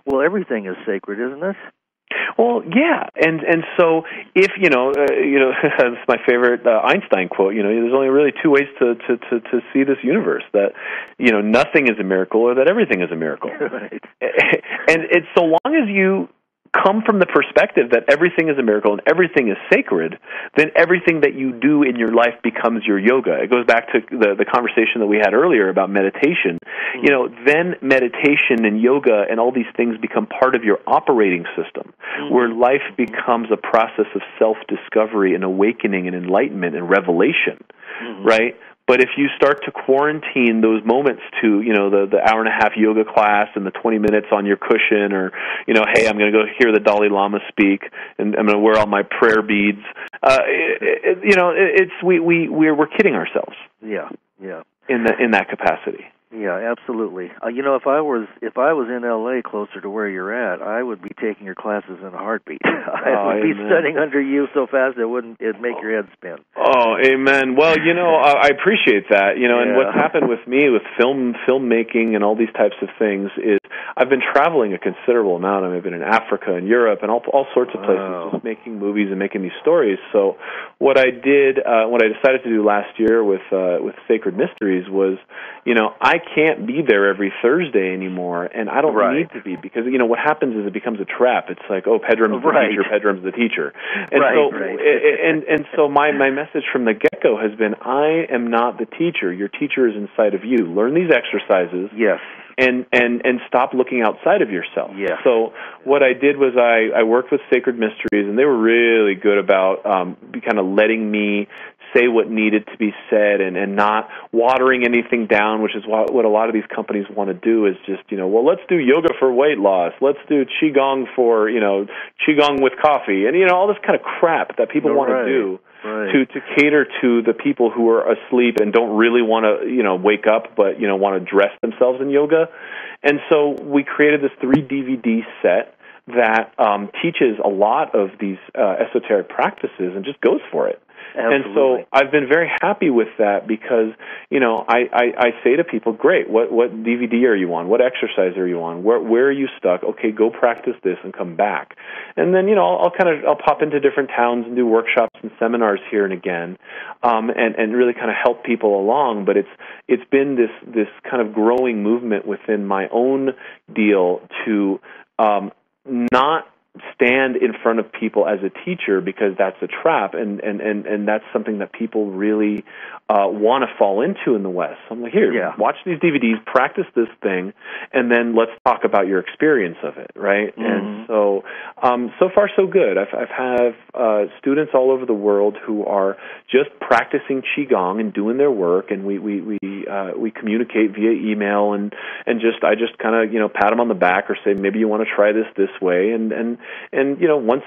Well, everything is sacred, isn't it? Well, yeah, and so if that's my favorite Einstein quote. There's only really two ways to see this universe: that nothing is a miracle, or that everything is a miracle. Right. And it's so long as you come from the perspective that everything is a miracle and everything is sacred, then everything that you do in your life becomes your yoga. It goes back to the conversation that we had earlier about meditation. Then meditation and yoga and all these things become part of your operating system, where life becomes a process of self-discovery and awakening and enlightenment and revelation, right? But if you start to quarantine those moments to, the hour and a half yoga class and the 20 minutes on your cushion, or, hey, I'm going to go hear the Dalai Lama speak, and I'm going to wear all my prayer beads, we're kidding ourselves. Yeah. In that capacity. Yeah, absolutely. If I was in LA closer to where you're at, I would be taking your classes in a heartbeat. I would be studying under you so fast it'd make your head spin. Oh, amen. Well, I appreciate that. And what's happened with me with filmmaking and all these types of things is I've been traveling a considerable amount. I've been in Africa and Europe and all sorts of places, just making movies and making these stories. So what I did, what I decided to do last year with Sacred Mysteries was, I can't be there every Thursday anymore, and I don't need to be, because what happens is it becomes a trap. It's like, Pedram's the teacher, Pedram's the teacher, and so my message from the get-go has been, I am not the teacher. Your teacher is inside of you. Learn these exercises. Yes. And stop looking outside of yourself. Yes. So what I did was I worked with Sacred Mysteries, and they were really good about kind of letting me say what needed to be said and not watering anything down, which is what a lot of these companies want to do, is just, let's do yoga for weight loss. Let's do Qigong for, Qigong with coffee. And, all this kind of crap that people want to do. Right. To cater to the people who are asleep and don't really want to, wake up, but, want to dress themselves in yoga. And so we created this 3 DVD set that teaches a lot of these esoteric practices and just goes for it. Absolutely. And so I've been very happy with that because, I say to people, great, what DVD are you on? What exercise are you on? Where are you stuck? Okay, go practice this and come back. And then, I'll pop into different towns and do workshops and seminars here and again, and really kind of help people along. But it's been this kind of growing movement within my own deal to not stand in front of people as a teacher, because that's a trap, and that's something that people really want to fall into in the West. So I'm like, here, watch these DVDs, practice this thing, and then let's talk about your experience of it, right? And so far so good. I've have students all over the world who are just practicing Qigong and doing their work, and we communicate via email, and I just kind of pat them on the back or say, maybe you want to try this way, and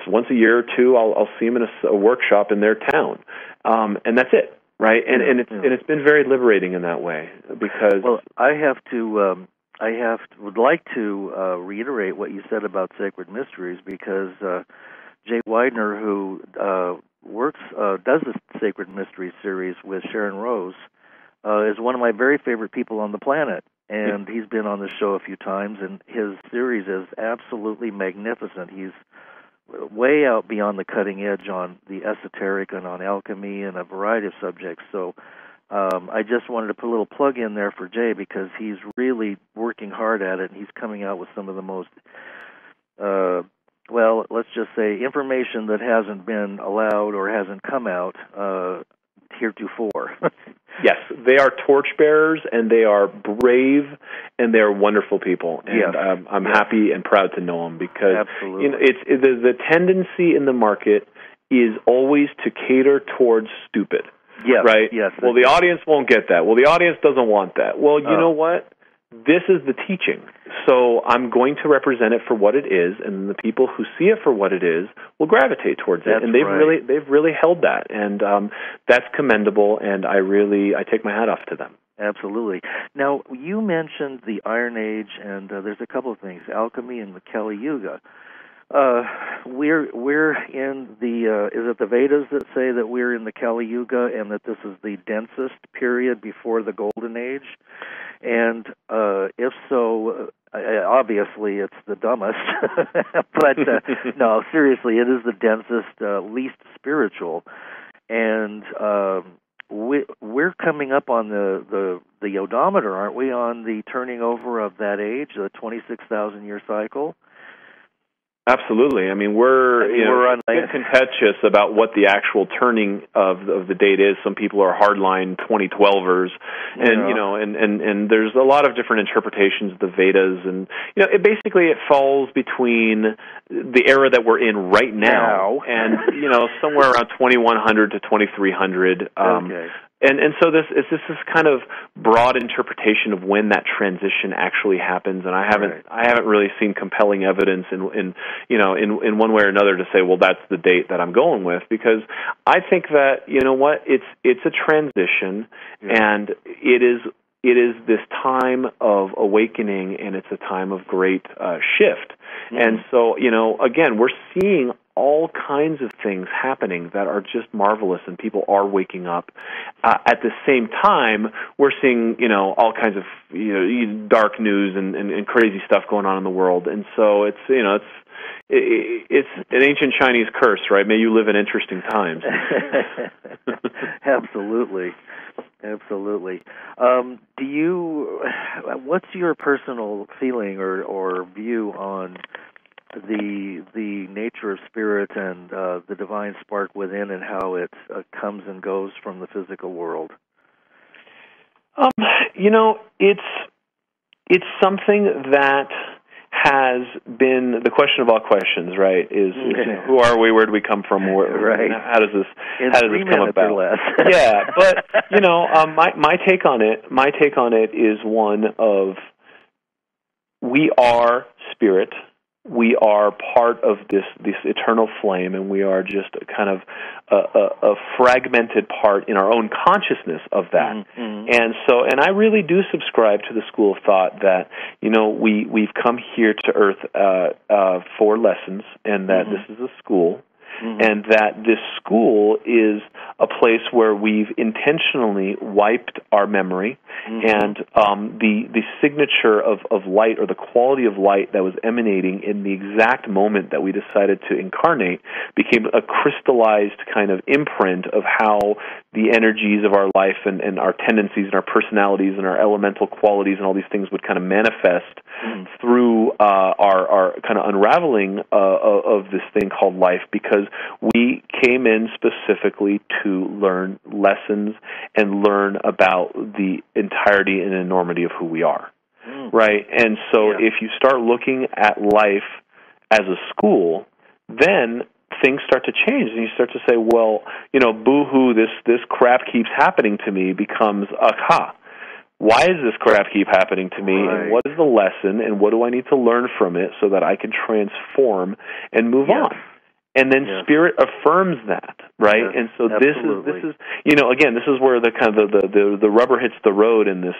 once a year or two, I'll see them in a workshop in their town, and that's it, right? And it's been very liberating in that way, because I would like to reiterate what you said about Sacred Mysteries, because Jay Widener, who does the Sacred Mysteries series with Sharon Rose, is one of my very favorite people on the planet. And he's been on the show a few times, and his series is absolutely magnificent. He's way out beyond the cutting edge on the esoteric and on alchemy and a variety of subjects. So I just wanted to put a little plug in there for Jay, because he's really working hard at it, and he's coming out with some of the most, let's just say, information that hasn't been allowed or hasn't come out heretofore. Yes, they are torchbearers, and they are brave, and they are wonderful people. And I'm happy and proud to know them, because it's the tendency in the market is always to cater towards stupid. Yes, right? Yes. Well, the audience won't get that. Well, the audience doesn't want that. Well, you know what? This is the teaching. So I'm going to represent it for what it is, and the people who see it for what it is will gravitate towards it. And they've really held that, and that's commendable, and I take my hat off to them. Absolutely. Now, you mentioned the Iron Age, and there's a couple of things, alchemy and the Kali Yuga. We're in the is it the Vedas that say that we're in the Kali Yuga, and that this is the densest period before the Golden Age? And if so, obviously it's the dumbest, but no, seriously, it is the densest, least spiritual, and we're coming up on the odometer, aren't we, on the turning over of that age, the 26,000-year cycle? Absolutely. I mean, we're on contentious about what the actual turning of the date is. Some people are hardline 2012ers, and and there's a lot of different interpretations of the Vedas, and it falls between the era that we're in right now and somewhere around 2100 to 2300. Okay. And so this is kind of broad interpretation of when that transition actually happens, and I haven't really seen compelling evidence in one way or another to say, well, that's the date that I'm going with, because I think that it's a transition, and it is this time of awakening, and it's a time of great shift. Mm-hmm. And so again, we're seeing all kinds of things happening that are just marvelous, and people are waking up. At the same time, we're seeing, all kinds of, dark news and crazy stuff going on in the world. And so it's an ancient Chinese curse, right? May you live in interesting times. Absolutely. What's your personal feeling or view on the nature of spirit and the divine spark within, and how it comes and goes from the physical world? It's something that has been the question of all questions, right? Is who are we? Where do we come from? Right. How does this come about? Or less. Yeah, but my take on it is one of, we are spirit. We are part of this eternal flame, and we are just kind of a fragmented part in our own consciousness of that. Mm-hmm. And I really do subscribe to the school of thought that we've come here to Earth for lessons, and that this is a school. Mm-hmm. And that this school is a place where we've intentionally wiped our memory, and the signature of light, or the quality of light that was emanating in the exact moment that we decided to incarnate, became a crystallized kind of imprint of how the energies of our life and our tendencies and our personalities and our elemental qualities and all these things would kind of manifest through our kind of unraveling of this thing called life, because we came in specifically to learn lessons and learn about the entirety and enormity of who we are, right? And so if you start looking at life as a school, then things start to change, and you start to say, well, boo-hoo, this crap keeps happening to me, becomes, why does this crap keep happening to me, and what is the lesson, and what do I need to learn from it so that I can transform and move on? And then spirit affirms that, right? Yes, and so absolutely. this is again, this is where the kind of the rubber hits the road in this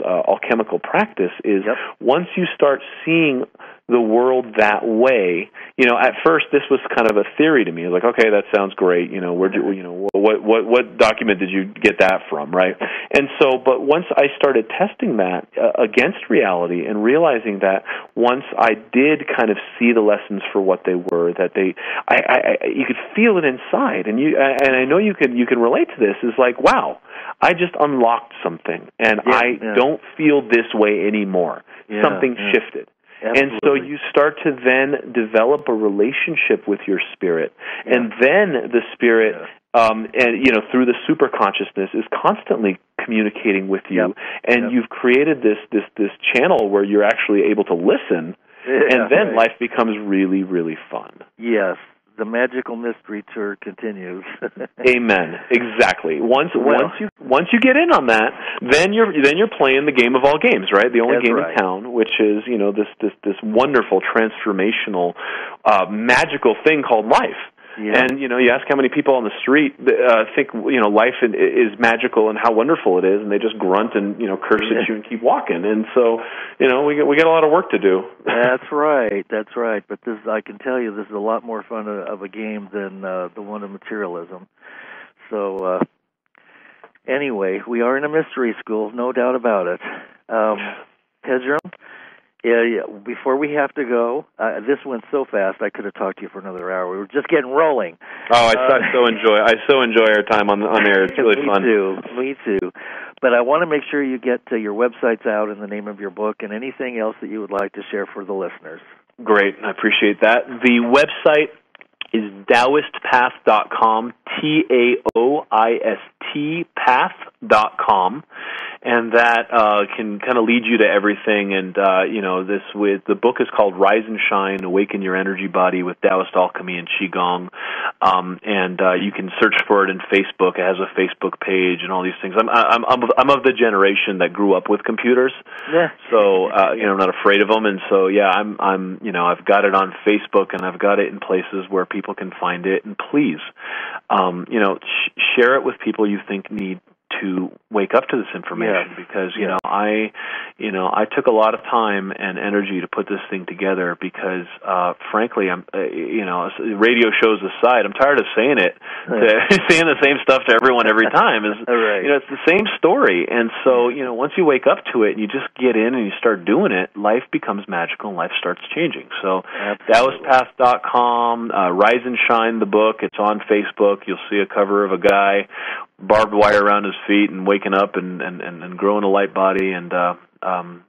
alchemical practice is once you start seeing the world that way. At first this was kind of a theory to me. Like, okay, that sounds great. What document did you get that from, right? And so, but once I started testing that against reality and realizing that once I did kind of see the lessons for what they were, that you could feel it inside, and I know you can relate to this. Is like, wow, I just unlocked something, and I don't feel this way anymore. Something shifted. Absolutely. And so you start to then develop a relationship with your spirit, and then the spirit, and through the super consciousness, is constantly communicating with you, and you've created this channel where you're actually able to listen, and then life becomes really, really fun. Yes. The magical mystery tour continues. Amen. Exactly. Once you get in on that, then you're playing the game of all games, right? The only game in town, which is this wonderful transformational, magical thing called life. Yeah. And you ask how many people on the street think life is magical and how wonderful it is, and they just grunt and curse at you and keep walking. And so we got a lot of work to do. That's right. But I can tell you, this is a lot more fun of a game than the one of materialism. So anyway, we are in a mystery school, no doubt about it. Pedram, Before we have to go, this went so fast I could have talked to you for another hour. We were just getting rolling. Oh, I so enjoy our time on air. It's really fun. Me too. But I want to make sure you get your websites out and the name of your book and anything else that you would like to share for the listeners. Great, I appreciate that. The website is TaoistPath.com, TAOIST path.com, and that can kind of lead you to everything. And the book is called Rise and Shine: Awaken Your Energy Body with Taoist Alchemy and Qigong, and you can search for it in Facebook. It has a Facebook page and all these things. I'm of the generation that grew up with computers, so I'm not afraid of them, and so I've got it on Facebook and I've got it in places where people can find it. And please, share it with people you think need to wake up to this information, because I took a lot of time and energy to put this thing together, because frankly, I'm radio shows aside, I'm tired of saying it, saying the same stuff to everyone every time. It's the same story, and so once you wake up to it and you just get in and you start doing it, life becomes magical and life starts changing. So TaoistPath.com, Rise and Shine, the book. It's on Facebook. You'll see a cover of a guy, barbed wire around his feet, and waking up and growing a light body. And I'm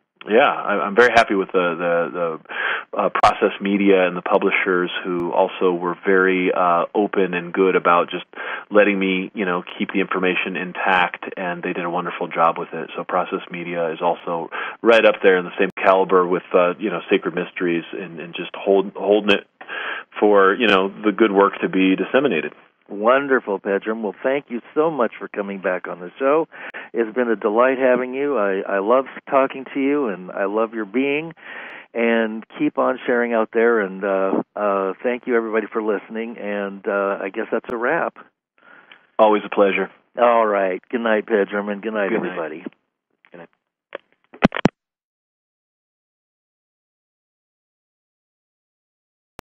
very happy with the Process Media and the publishers, who also were very open and good about just letting me keep the information intact, and they did a wonderful job with it. So Process Media is also right up there in the same caliber with Sacred Mysteries, and just holding it for the good work to be disseminated. Wonderful, Pedram. Well, thank you so much for coming back on the show. It's been a delight having you. I love talking to you, and I love your being. And keep on sharing out there. And thank you, everybody, for listening. And I guess that's a wrap. Always a pleasure. All right. Good night, Pedram, and good night, everybody.